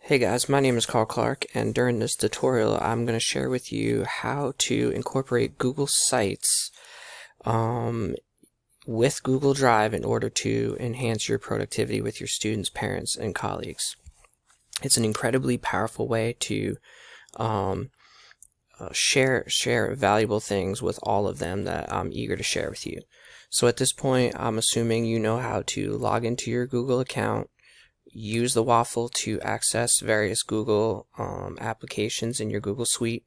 Hey guys, my name is Carl Clark, and during this tutorial I'm going to share with you how to incorporate Google Sites with Google Drive in order to enhance your productivity with your students, parents, and colleagues. It's an incredibly powerful way to um, share valuable things with all of them that I'm eager to share with you. So at this point, I'm assuming you know how to log into your Google account, use the waffle to access various Google applications in your Google Suite,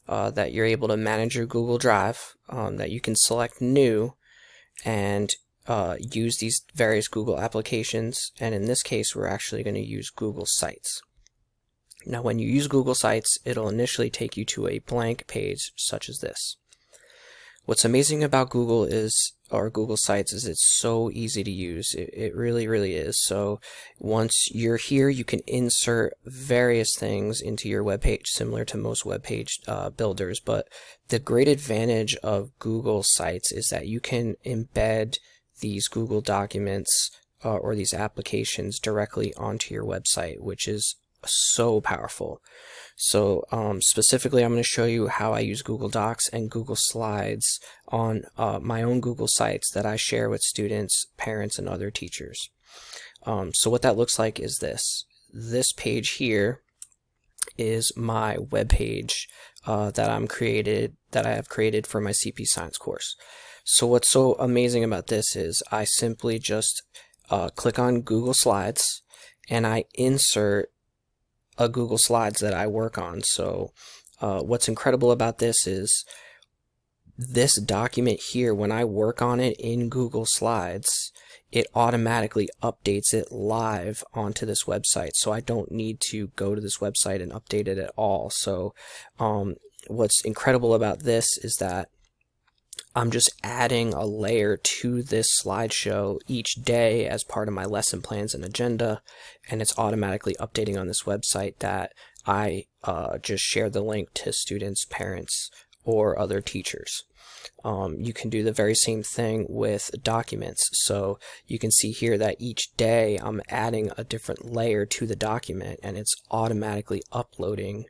that you're able to manage your Google Drive, that you can select new and use these various Google applications. And in this case, we're actually going to use Google Sites. Now, when you use Google Sites, it'll initially take you to a blank page such as this. What's amazing about Google Sites is it's so easy to use. It really, really is. So once you're here, you can insert various things into your web page, similar to most web page builders. But the great advantage of Google Sites is that you can embed these Google documents or these applications directly onto your website, which is so powerful. So specifically, I'm going to show you how I use Google Docs and Google Slides on my own Google Sites that I share with students, parents, and other teachers. So what that looks like is this. This page here is my web page that I have created for my CP Science course. So what's so amazing about this is I simply just click on Google Slides and I insert a Google Slides that I work on. So what's incredible about this is this document here, when I work on it in Google Slides, it automatically updates it live onto this website. So I don't need to go to this website and update it at all. So what's incredible about this is that I'm just adding a layer to this slideshow each day as part of my lesson plans and agenda, and it's automatically updating on this website that I just share the link to students, parents, or other teachers. You can do the very same thing with documents. So you can see here that each day I'm adding a different layer to the document, and it's automatically uploading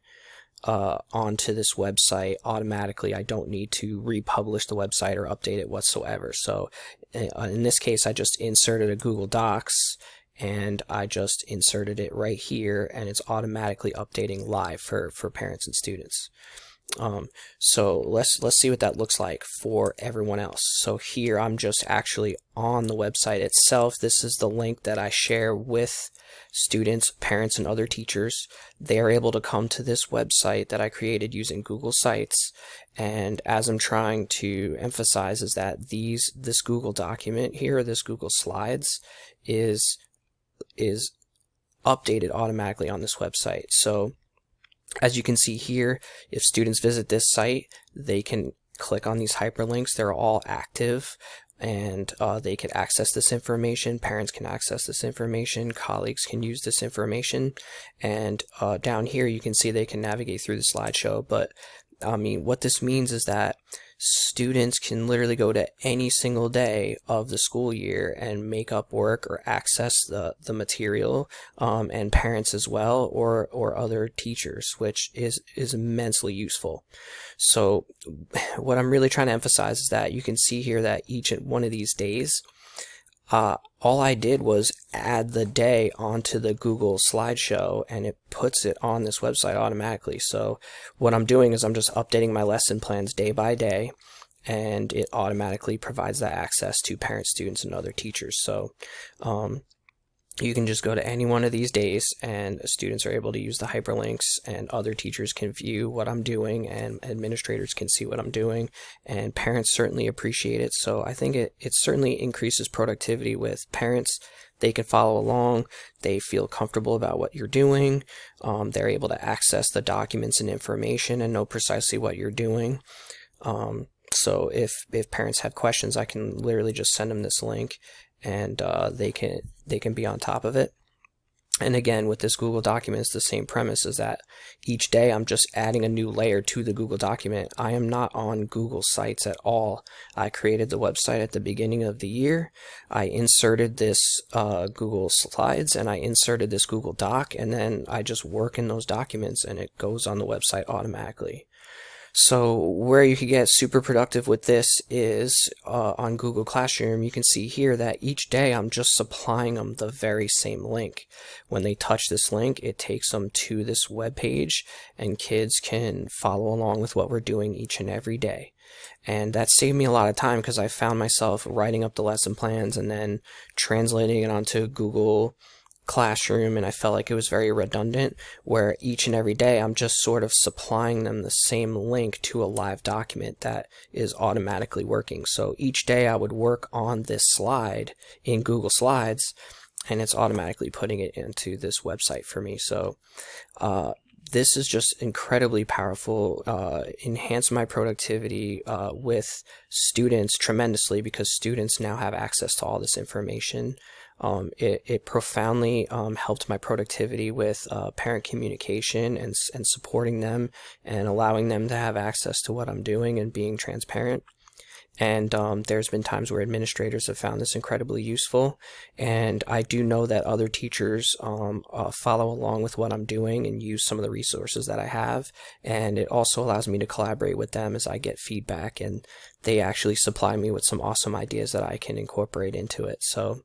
onto this website automatically. I don't need to republish the website or update it whatsoever. So in this case, I just inserted a Google Docs and I just inserted it right here, and it's automatically updating live for parents and students. So let's see what that looks like for everyone else. So here I'm just actually on the website itself. This is the link that I share with students, parents, and other teachers. They are able to come to this website that I created using Google Sites. And as I'm trying to emphasize is that this Google document here, this Google Slides, is updated automatically on this website. So as you can see here, if students visit this site, they can click on these hyperlinks. They're all active, and they can access this information. Parents can access this information. Colleagues can use this information. And down here, you can see they can navigate through the slideshow. But I mean, what this means is that students can literally go to any single day of the school year and make up work or access the material, and parents as well, or other teachers, which is immensely useful. So what I'm really trying to emphasize is that you can see here that each one of these days, all I did was add the day onto the Google slideshow, and it puts it on this website automatically. So what I'm doing is I'm just updating my lesson plans day by day, and it automatically provides that access to parents, students, and other teachers. So you can just go to any one of these days, and students are able to use the hyperlinks, and other teachers can view what I'm doing, and administrators can see what I'm doing, and parents certainly appreciate it. So I think it certainly increases productivity with parents. They can follow along. They feel comfortable about what you're doing. They're able to access the documents and information and know precisely what you're doing. So if parents have questions, I can literally just send them this link, and they can be on top of it. And again, with this Google document, it's the same premise, is that each day I'm just adding a new layer to the Google document. I am not on Google Sites at all. I created the website at the beginning of the year. I inserted this Google Slides, and I inserted this Google Doc, and then I just work in those documents and it goes on the website automatically. So where you can get super productive with this is on Google Classroom. You can see here that each day I'm just supplying them the very same link. When they touch this link, it takes them to this web page, and kids can follow along with what we're doing each and every day. And that saved me a lot of time, because I found myself writing up the lesson plans and then translating it onto Google Classroom, and I felt like it was very redundant, where each and every day I'm just sort of supplying them the same link to a live document that is automatically working. So each day I would work on this slide in Google Slides, and it's automatically putting it into this website for me. So this is just incredibly powerful, enhanced my productivity with students tremendously, because students now have access to all this information. It profoundly helped my productivity with parent communication and supporting them and allowing them to have access to what I'm doing and being transparent. And there's been times where administrators have found this incredibly useful, and I do know that other teachers follow along with what I'm doing and use some of the resources that I have, and it also allows me to collaborate with them as I get feedback, and they actually supply me with some awesome ideas that I can incorporate into it. So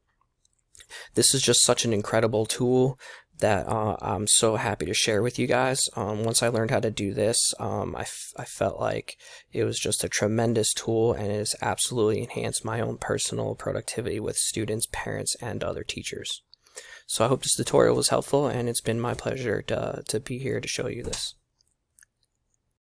this is just such an incredible tool that I'm so happy to share with you guys. Once I learned how to do this, I felt like it was just a tremendous tool, and it has absolutely enhanced my own personal productivity with students, parents, and other teachers. So I hope this tutorial was helpful, and it's been my pleasure to be here to show you this.